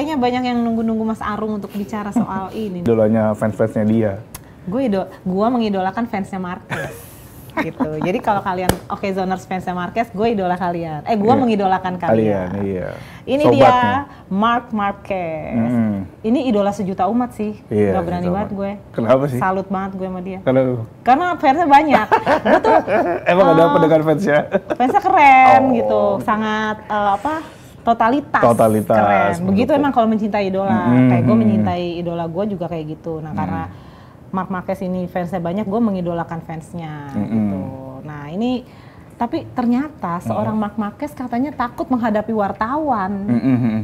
kayaknya banyak yang nunggu-nunggu Mas Arung untuk bicara soal ini. Idolanya fans-fansnya dia. Gua mengidolakan fansnya Marquez. Gitu. Jadi kalau kalian Zoners fansnya Marquez, gue idola kalian. Gua mengidolakan kalian. Iya. Ini Sobatnya. dia Marc Marquez. Ini idola sejuta umat sih. Iya, Gak berani banget gue. Kenapa sih? Salut banget gue sama dia. Karena fansnya banyak. Gue tuh emang ada apa dengan fansnya? Fansnya keren gitu, sangat totalitas. Keren. Begitu emang kalau mencintai idola. Kayak gue mencintai idola gue juga kayak gitu. Nah karena Marc Marquez ini fansnya banyak, gue mengidolakan fansnya gitu. Nah ini, tapi ternyata seorang Marc Marquez katanya takut menghadapi wartawan.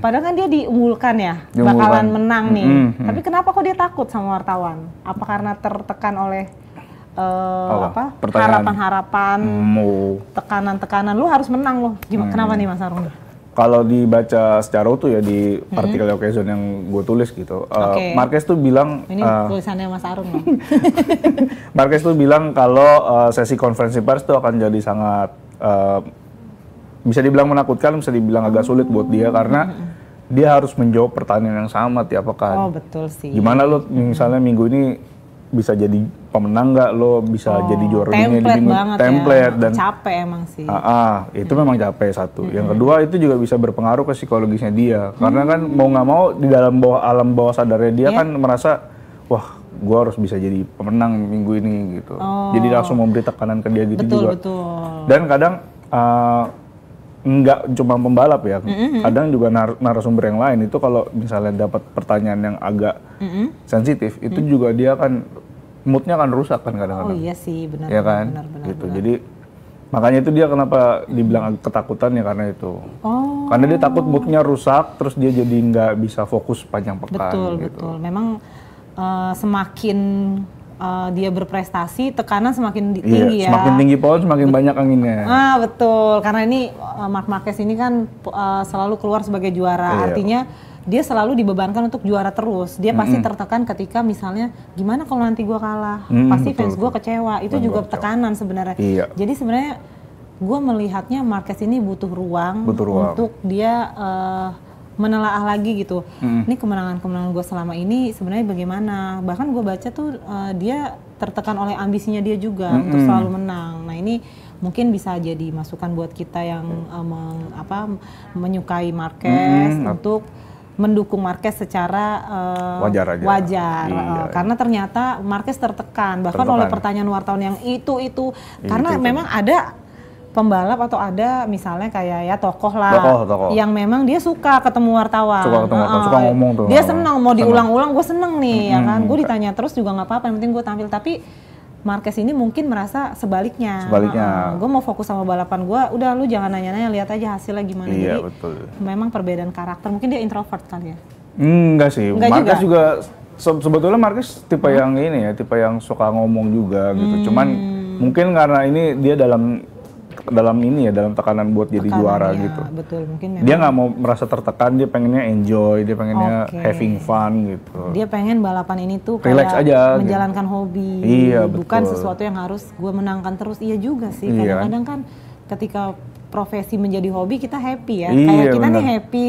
Padahal kan dia diunggulkan ya, bakalan menang nih. Tapi kenapa kok dia takut sama wartawan? Apa karena tertekan oleh harapan-harapan, tekanan-tekanan, lu harus menang loh. Kenapa nih Mas Arung? Kalau dibaca secara utuh ya di artikel Okezone yang gue tulis gitu, Marquez tuh bilang ini tulisannya Mas Arung loh. Marquez tuh bilang kalau sesi konferensi pers tuh akan jadi sangat bisa dibilang menakutkan, bisa dibilang agak sulit buat dia karena dia harus menjawab pertanyaan yang sama tiap pekan. Oh betul sih. Gimana lo misalnya minggu ini bisa jadi pemenang nggak, lo bisa jadi juara dunia di minggu template dan capek emang sih. Itu memang capek satu. Yang kedua itu juga bisa berpengaruh ke psikologisnya dia, karena kan mau nggak mau di dalam alam bawah sadarnya dia kan merasa wah gue harus bisa jadi pemenang minggu ini gitu. Jadi langsung memberi tekanan ke dia gitu juga. Dan kadang nggak cuma pembalap ya, kadang juga narasumber yang lain itu kalau misalnya dapat pertanyaan yang agak sensitif, itu juga dia kan moodnya kan rusak kan kadang-kadang. Oh iya sih, benar. Ya kan, benar, gitu. Jadi makanya itu dia kenapa dibilang ketakutan ya karena itu. Karena dia takut moodnya rusak, terus dia jadi nggak bisa fokus panjang pekan. Betul. Memang semakin dia berprestasi, tekanan semakin tinggi ya. Semakin tinggi pohon, semakin banyak anginnya. Betul. Karena ini Marc Marquez ini kan selalu keluar sebagai juara. Artinya dia selalu dibebankan untuk juara terus. Dia pasti tertekan ketika misalnya gimana kalau nanti gue kalah. Pasti fans gue kecewa. Itu juga tekanan sebenarnya. Jadi sebenarnya gue melihatnya Marquez ini butuh ruang untuk dia menelaah lagi gitu. Ini kemenangan-kemenangan gue selama ini sebenarnya bagaimana. Bahkan gue baca tuh dia tertekan oleh ambisinya dia juga untuk selalu menang. Nah ini mungkin bisa jadi masukan buat kita yang menyukai Marquez untuk mendukung Marquez secara wajar. Karena ternyata Marquez tertekan bahkan oleh pertanyaan wartawan yang itu karena memang ada pembalap atau ada misalnya kayak ya tokoh yang memang dia suka ketemu wartawan, suka ngomong tuh. Dia senang mau diulang-ulang, gue seneng nih ya kan, gue ditanya terus juga nggak apa-apa, yang penting gue tampil. Tapi Marquez ini mungkin merasa sebaliknya. Gue mau fokus sama balapan gue, udah lu jangan nanya-nanya, lihat aja hasilnya gimana. Jadi betul. Memang perbedaan karakter, mungkin dia introvert kali ya. Enggak sih, Marquez juga sebetulnya Marquez tipe yang ini ya, tipe yang suka ngomong juga gitu. Cuman mungkin karena ini dia dalam tekanan buat jadi juara gitu. Betul, mungkin dia nggak mau merasa tertekan, dia pengennya enjoy, dia pengennya having fun gitu. Dia pengen balapan ini tuh relax aja, menjalankan hobi, bukan sesuatu yang harus gue menangkan terus. Iya juga sih, kadang-kadang kan ketika profesi menjadi hobi kita happy ya, kayak kita nih happy.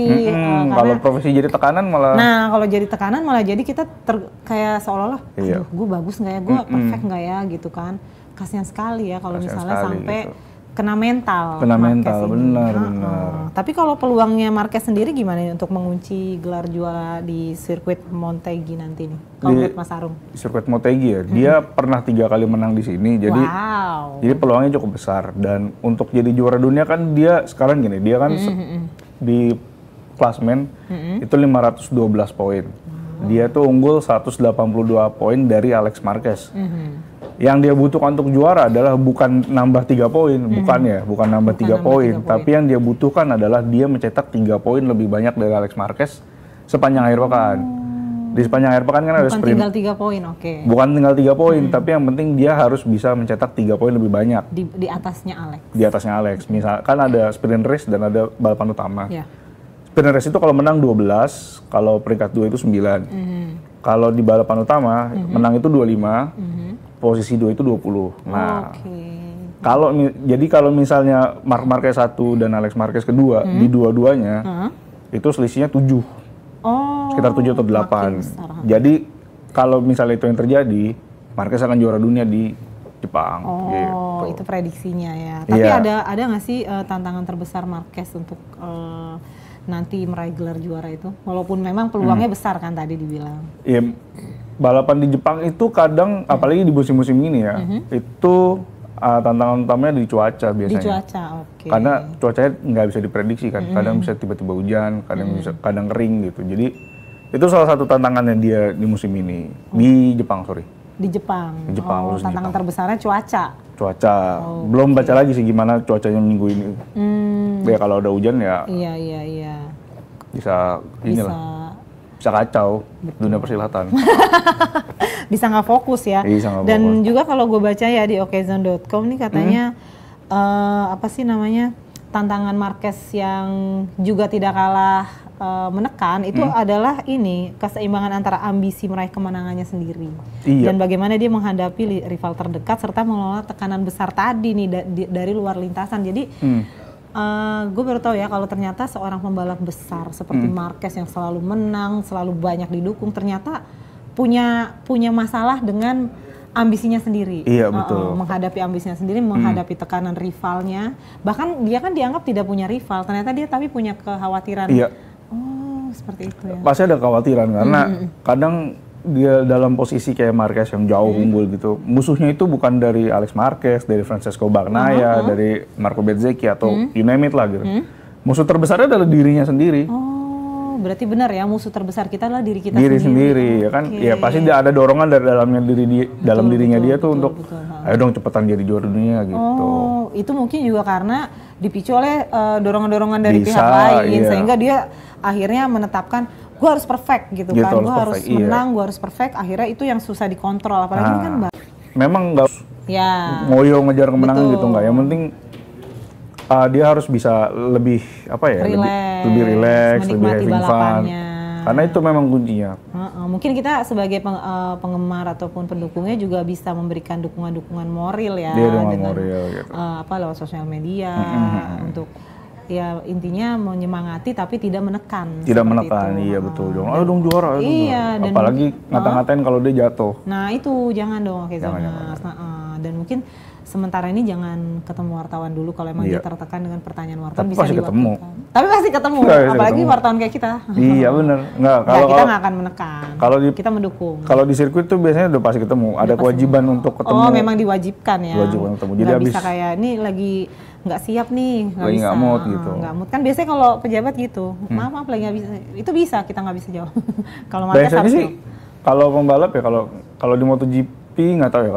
Kalau profesi jadi tekanan malah. Nah kalau jadi tekanan malah jadi kita kayak seolah-olah, aduh gue bagus nggak ya, gue perfect nggak ya gitu kan. Kasian sekali ya kalau misalnya sampai gitu. Kena mental, benar. Tapi kalau peluangnya Marquez sendiri gimana nih untuk mengunci gelar juara di sirkuit Motegi nanti nih? Kalau menurut Mas Arung? Di sirkuit Motegi ya, dia pernah 3 kali menang di sini, jadi peluangnya cukup besar. Dan untuk jadi juara dunia kan dia sekarang gini, dia kan di klasmen itu 512 poin. Dia tuh unggul 182 poin dari Alex Marquez. Yang dia butuhkan untuk juara adalah bukan nambah 3 poin, bukan nambah 3 poin, tapi yang dia butuhkan adalah dia mencetak 3 poin lebih banyak dari Alex Marquez sepanjang akhir pekan. Di sepanjang akhir pekan kan ada sprint. Bukan tinggal 3 poin, Bukan tinggal 3 poin, tapi yang penting dia harus bisa mencetak 3 poin lebih banyak. Di atasnya Alex. Di atasnya Alex. Misalkan ada sprint race dan ada balapan utama. Sprint race itu kalau menang 12, kalau peringkat 2 itu 9. Kalau di balapan utama menang itu 25. Posisi 2 itu 20. Nah, kalau misalnya Marc Marquez 1 dan Alex Marquez kedua di dua-duanya itu selisihnya 7. sekitar 7 atau 8. Jadi kalau misalnya itu yang terjadi, Marquez akan juara dunia di Jepang. Gitu. Itu prediksinya ya. Tapi ada nggak sih tantangan terbesar Marquez untuk nanti meraih gelar juara itu? Walaupun memang peluangnya besar kan tadi dibilang. Iya, balapan di Jepang itu kadang, apalagi di musim-musim ini ya, itu tantangan utamanya di cuaca biasanya. Di cuaca, oke. Karena cuacanya nggak bisa diprediksi kan, kadang bisa tiba-tiba hujan, kadang kering gitu. Jadi itu salah satu tantangannya dia di musim ini, di Jepang, sorry. Di Jepang. Tantangan terbesarnya cuaca. Cuaca. Belum baca lagi sih gimana cuacanya minggu ini. Ya kalau ada hujan ya. Iya. Bisa kacau. Betul. Dunia persilatan. Bisa nggak fokus ya. Dan juga kalau gue baca ya di okezone.com nih katanya tantangan Marquez yang juga tidak kalah menekan itu adalah keseimbangan antara ambisi meraih kemenangannya sendiri dan bagaimana dia menghadapi rival terdekat serta mengelola tekanan besar tadi nih dari luar lintasan. Jadi gue baru tahu ya kalau ternyata seorang pembalap besar seperti Marquez yang selalu menang, selalu banyak didukung, ternyata punya masalah dengan ambisinya sendiri. Iya, betul. Menghadapi ambisinya sendiri, menghadapi tekanan rivalnya. Bahkan dia kan dianggap tidak punya rival, ternyata dia tapi punya kekhawatiran. Iya. Seperti itu ya. Pasti ada kekhawatiran karena kadang dia dalam posisi kayak Marquez yang jauh unggul gitu. Musuhnya itu bukan dari Alex Marquez, dari Francesco Bagnaia, dari Marco Bezzecchi atau you name it lah gitu. Musuh terbesarnya adalah dirinya sendiri. Berarti benar ya, musuh terbesar kita adalah diri kita sendiri. Ya kan? Ya pasti ada dorongan dari dalam dirinya dia tuh untuk ayo dong cepetan jadi juara dunia gitu. Itu mungkin juga karena dipicu oleh dorongan-dorongan dari pihak lain sehingga dia akhirnya menetapkan gue harus perfect gitu kan, gue harus menang, gue harus perfect. Akhirnya itu yang susah dikontrol, apalagi ini kan memang nggak ngoyo ngejar kemenangan gitu nggak. Yang penting dia harus bisa lebih lebih relax, lebih having fun. Karena itu memang kuncinya. Mungkin kita sebagai penggemar ataupun pendukungnya juga bisa memberikan dukungan-dukungan moral ya dengan gitu. Lewat sosial media untuk ya intinya menyemangati tapi tidak menekan. Tidak menekan, iya betul dong. Ayo dong juara. Apalagi ngata-ngatain kalau dia jatuh. Nah itu jangan dong kayak dan mungkin sementara ini jangan ketemu wartawan dulu kalau emang dia tertekan dengan pertanyaan wartawan. Tapi pasti ketemu. Tapi pasti ketemu, apalagi wartawan kayak kita. Iya benar. Kita nggak akan menekan. Kita mendukung. Kalau di sirkuit tuh biasanya udah pasti ketemu. Ada kewajiban untuk ketemu. Memang diwajibkan ya. Diwajibkan ketemu. Jadi bisa kayak ini lagi nggak siap nih, nggak mood gitu. Nggak mood kan biasanya kalau pejabat gitu. Maaf lagi nggak bisa. Itu bisa kita nggak bisa jawab. Kalau Marquez harus sih. Kalau pembalap ya kalau di MotoGP nggak tahu ya.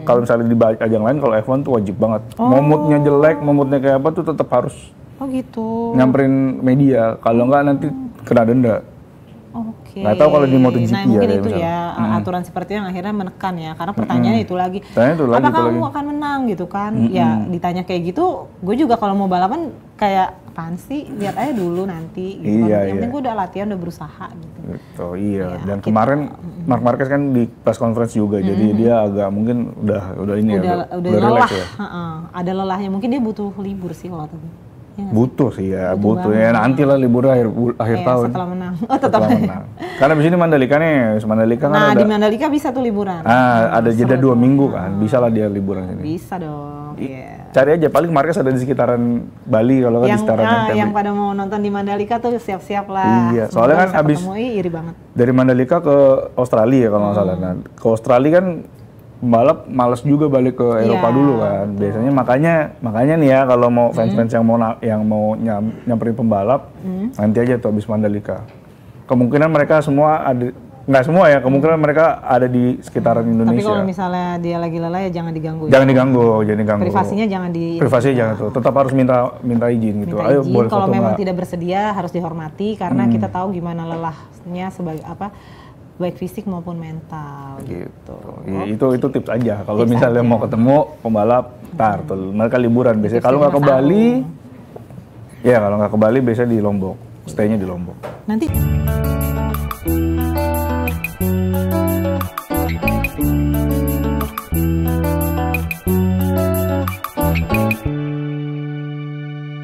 Kalau misalnya di ajang lain kalau F1 tuh wajib banget. Mau moodnya jelek, mau moodnya kayak apa tuh tetap harus. Gitu. Nyamperin media. Kalau nggak nanti kena denda. Oke. Nggak tahu kalau di MotoGP nah, mungkin itu aturan seperti yang akhirnya menekan ya, karena pertanyaannya itu lagi. Apakah kamu akan menang gitu kan? Ya ditanya kayak gitu, gue juga kalau mau balapan kayak apaan sih? Lihat aja dulu nanti. Gitu. Yang penting gue udah latihan, udah berusaha gitu. Dan kemarin Marc Marquez kan di press conference juga, jadi dia agak mungkin udah lelah. Ada lelahnya, mungkin dia butuh libur sih kalau tadi. Butuh sih ya, butuh ya. Nanti lah libur akhir tahun. Setelah menang. Setelah menang. Karena di sini Mandalika nih, kan ada. Di Mandalika bisa tuh liburan. Ada jeda 2 minggu kan, bisa lah dia liburan sini. Bisa dong. Cari aja, paling Marquez ada di sekitaran Bali kalau kan di sekitaran yang pada mau nonton di Mandalika tuh siap-siap lah. Iya, soalnya kan abis iri banget. Dari Mandalika ke Australia ya kalau nggak salah. Nah, ke Australia kan pembalap malas juga balik ke Eropa dulu kan. Betul. Biasanya makanya nih ya kalau mau fans-fans yang mau nyamperin pembalap nanti aja tuh habis Mandalika. Kemungkinan mereka semua ada, nggak semua ya, kemungkinan mereka ada di sekitaran Indonesia. Tapi kalau misalnya dia lagi lelah ya jangan diganggu. Jangan diganggu. Privasinya jangan Privasinya jangan tuh. Tetap harus minta izin gitu. Ayo boleh kalau foto memang tidak bersedia harus dihormati karena kita tahu gimana lelahnya sebagai baik fisik maupun mental gitu. Itu tips aja. Kalau misalnya mau ketemu pembalap, mereka liburan. Biasanya kalau nggak ke Bali, biasanya di Lombok. Stay-nya di Lombok. Nanti